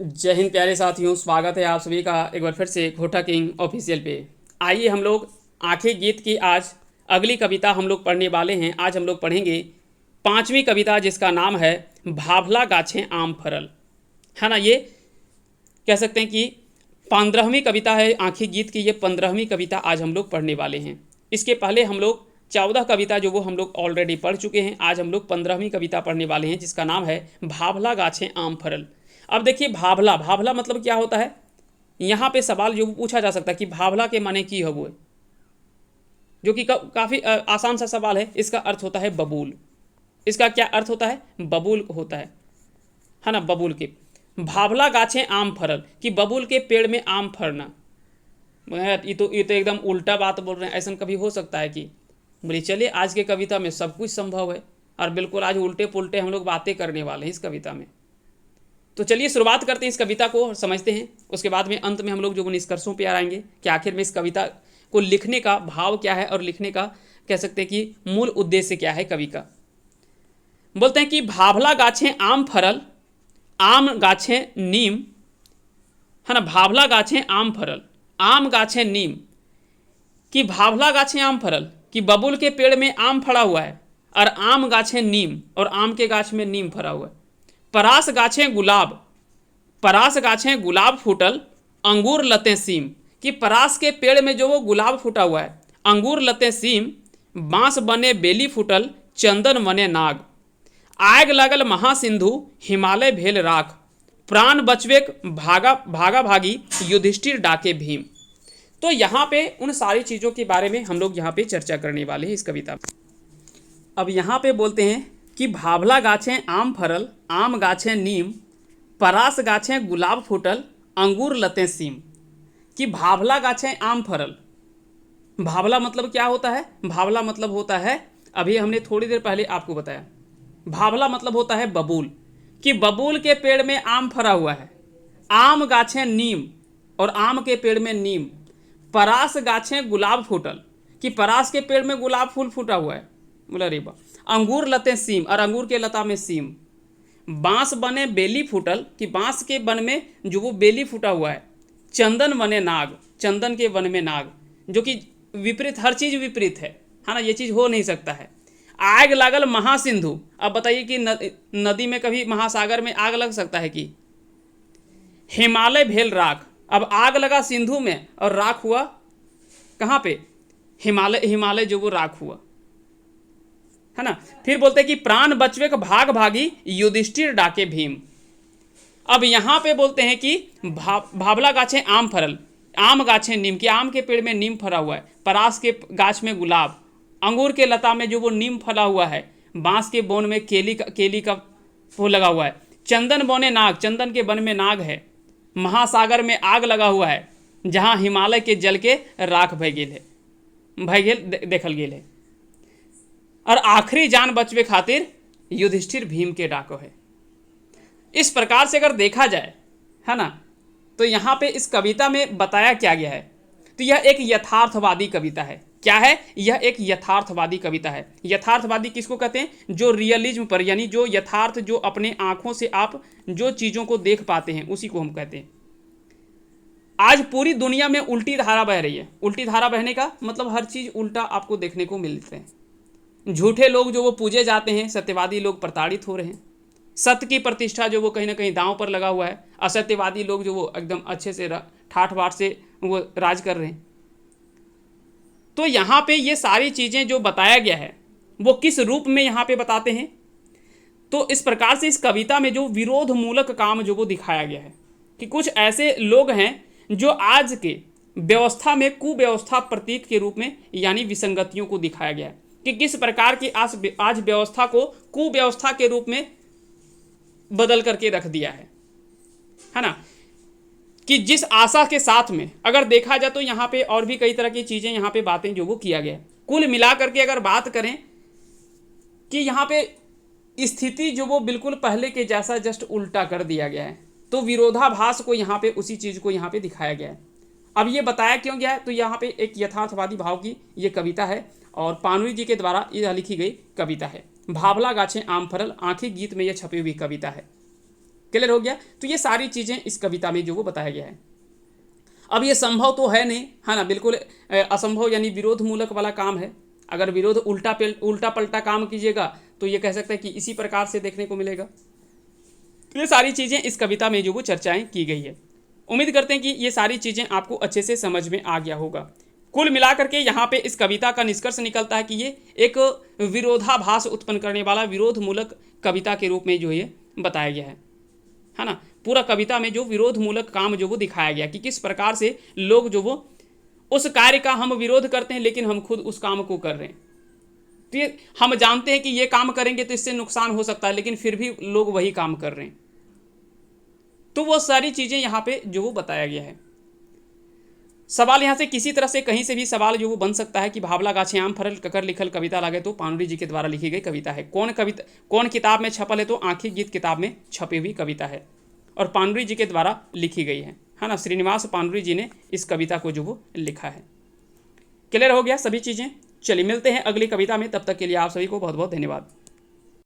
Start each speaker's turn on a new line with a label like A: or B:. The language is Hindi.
A: जय हिंद प्यारे साथियों, स्वागत है आप सभी का एक बार फिर से घोटा किंग ऑफिशियल पे। आइए हम लोग आंखें गीत की आज अगली कविता हम लोग पढ़ने वाले हैं। आज हम लोग पढ़ेंगे पांचवी कविता जिसका नाम है भाभला गाछें आम फरल। है ना, ये कह सकते हैं कि 15वीं कविता है आंखें गीत की। ये 15वीं कविता आज हम लोग पढ़ने वाले हैं। इसके पहले हम लोग 14 कविता जो वो हम लोग ऑलरेडी पढ़ चुके हैं। आज हम लोग 15वीं कविता पढ़ने वाले हैं जिसका नाम है भाभला गाछें आम फरल। अब देखिए, भाभला भाभला मतलब क्या होता है। यहाँ पे सवाल जो पूछा जा सकता है कि भाभला के माने की है वो, जो कि काफ़ी आसान सा सवाल है। इसका अर्थ होता है बबूल। इसका क्या अर्थ होता है? बबूल होता है ना, बबूल के। भाभला गाछें आम फरल कि बबूल के पेड़ में आम फरना। ये तो एकदम उल्टा बात बोल रहे हैं। ऐसा कभी हो सकता है कि बोले चलिए, आज के कविता में सब कुछ संभव है और बिल्कुल आज उल्टे पुल्टे हम लोग बातें करने वाले हैं इस कविता में। तो चलिए शुरुआत करते हैं इस कविता को और समझते हैं। उसके बाद में अंत में हम लोग जो निष्कर्षों पर आएंगे कि आखिर में इस कविता को लिखने का भाव क्या है और लिखने का कह सकते हैं कि मूल उद्देश्य क्या है कवि का। बोलते हैं कि भाभला गाछें आम फरल, आम गाछें नीम। है ना, भाभला गाछें आम फरल, आम गाछें नीम। कि भाभला गाछें आम फरल कि बबूल के पेड़ में आम फड़ा हुआ है, और आम गाछें नीम, और आम के गाछ में नीम फरा हुआ है। परास गाछें गुलाब, परास गाछें गुलाब फूटल, अंगूर लतें सीम। कि परास के पेड़ में जो वो गुलाब फूटा हुआ है, अंगूर लतें सीम। बांस बने बेली फूटल, चंदन बने नाग। आग लगल महासिंधु, हिमालय भेल राख। प्राण बचवेक भागा भागा भागी, युधिष्ठिर डाके भीम। तो यहाँ पे उन सारी चीज़ों के बारे में हम लोग यहाँ पे चर्चा करने वाले हैं इस कविता में। अब यहाँ पे बोलते हैं कि भाभला गाछें आम फरल, आम गाछें नीम। परास गाछें गुलाब फूटल, अंगूर लतें सीम। कि भाभला गाछें आम फरल। भाभला मतलब क्या होता है? भाभला मतलब होता है, अभी हमने थोड़ी देर पहले आपको बताया, भाभला मतलब होता है बबूल। कि बबूल के पेड़ में आम फरा हुआ है, आम गाछें नीम, और आम के पेड़ में नीम। परास गाछें गुलाब फूटल, कि परास के पेड़ में गुलाब फूल फूटा हुआ है। बोला रे बा। अंगूर लतें सीम, और अंगूर के लता में सीम। बांस बने बेली फूटल, कि बांस के वन में जो वो बेली फूटा हुआ है। चंदन बने नाग, चंदन के वन में नाग। जो कि विपरीत, हर चीज विपरीत है ना, ये चीज हो नहीं सकता है। आग लागल महासिंधु। अब बताइए कि नदी में कभी महासागर में आग लग सकता है कि? हिमालय भेल राख। अब आग लगा सिंधु में और राख हुआ कहाँ पे? हिमालय, हिमालय जो वो राख हुआ, है ना। फिर बोलते हैं कि प्राण बचवे का भाग भागी, युधिष्ठिर डाके भीम। अब यहां पे बोलते हैं कि भाभला गाछें आम फरल, आम गाछें नीम। की आम के पेड़ में नीम फरा हुआ है, परास के गाछ में गुलाब, अंगूर के लता में जो वो नीम फला हुआ है, बांस के बोन में केली का फूल लगा हुआ है। चंदन बोने नाग, चंदन के वन में नाग है। महासागर में आग लगा हुआ है, जहां हिमालय के जल के राख भय गेल है, देखल गेल है। और आखिरी जान बचवे खातिर युधिष्ठिर भीम के डाको है। इस प्रकार से अगर देखा जाए, है ना, तो यहाँ पे इस कविता में बताया क्या गया है, तो यह एक यथार्थवादी कविता है। क्या है? यह एक यथार्थवादी कविता है। यथार्थवादी किसको कहते हैं? जो रियलिज्म पर, यानी जो यथार्थ, जो अपने आंखों से आप जो चीज़ों को देख पाते हैं उसी को हम कहते हैं। आज पूरी दुनिया में उल्टी धारा बह रही है। उल्टी धारा बहने का मतलब हर चीज़ उल्टा आपको देखने को मिलते हैं। झूठे लोग जो वो पूजे जाते हैं, सत्यवादी लोग प्रताड़ित हो रहे हैं। सत्य की प्रतिष्ठा जो वो कहीं ना कहीं दांव पर लगा हुआ है। असत्यवादी लोग जो वो एकदम अच्छे से ठाठ बाट से वो राज कर रहे हैं। तो यहाँ पे ये सारी चीज़ें जो बताया गया है वो किस रूप में यहाँ पे बताते हैं, तो इस प्रकार से इस कविता में जो विरोध मूलक काम जो वो दिखाया गया है कि कुछ ऐसे लोग हैं जो आज के व्यवस्था में कुव्यवस्था प्रतीक के रूप में, यानी विसंगतियों को दिखाया गया है कि किस प्रकार की आज व्यवस्था को कुव्यवस्था के रूप में बदल करके रख दिया है ना। कि जिस आशा के साथ में अगर देखा जाए तो यहाँ पे और भी कई तरह की चीज़ें, यहाँ पे बातें जो वो किया गया है। कुल मिला करके अगर बात करें कि यहाँ पे स्थिति जो वो बिल्कुल पहले के जैसा जस्ट उल्टा कर दिया गया है, तो विरोधाभास को यहाँ पे, उसी चीज़ को यहाँ पे दिखाया गया है। अब ये बताया क्यों गया है, तो यहाँ पे एक यथार्थवादी भाव की ये कविता है और पाणिनि जी के द्वारा यह लिखी गई कविता है। भाभला गाछें आम फरल, आंखी गीत में यह छपी हुई कविता है। क्लियर हो गया। तो ये सारी चीज़ें इस कविता में जो वो बताया गया है। अब ये संभव तो है नहीं, है ना, बिल्कुल असंभव यानी विरोध मूलक वाला काम है। अगर विरोध उल्टा पलटा काम कीजिएगा तो ये कह सकते हैं कि इसी प्रकार से देखने को मिलेगा। तो ये सारी चीज़ें इस कविता में जो वो चर्चाएं की गई है। उम्मीद करते हैं कि ये सारी चीज़ें आपको अच्छे से समझ में आ गया होगा। कुल मिलाकर के यहाँ पे इस कविता का निष्कर्ष निकलता है कि ये एक विरोधाभास उत्पन्न करने वाला विरोध मूलक कविता के रूप में जो ये बताया गया है ना। पूरा कविता में जो विरोध मूलक काम जो वो दिखाया गया कि किस प्रकार से लोग जो वो उस कार्य का हम विरोध करते हैं लेकिन हम खुद उस काम को कर रहे हैं। तो ये हम जानते हैं कि ये काम करेंगे तो इससे नुकसान हो सकता है, लेकिन फिर भी लोग वही काम कर रहे हैं। तो वो सारी चीज़ें यहाँ पे जो वो बताया गया है। सवाल यहाँ से किसी तरह से कहीं से भी सवाल जो वो बन सकता है कि भावला गाछे आम फरल ककर लिखल कविता लागे तो पानुरी जी के द्वारा लिखी गई कविता है। कौन किताब में छपल है? तो आँखी गीत किताब में छपी हुई कविता है और पानुरी जी के द्वारा लिखी गई है ना। श्रीनिवास पानुरी जी ने इस कविता को जो वो लिखा है। क्लियर हो गया सभी चीज़ें। चलिए मिलते हैं अगली कविता में, तब तक के लिए आप सभी को बहुत बहुत धन्यवाद।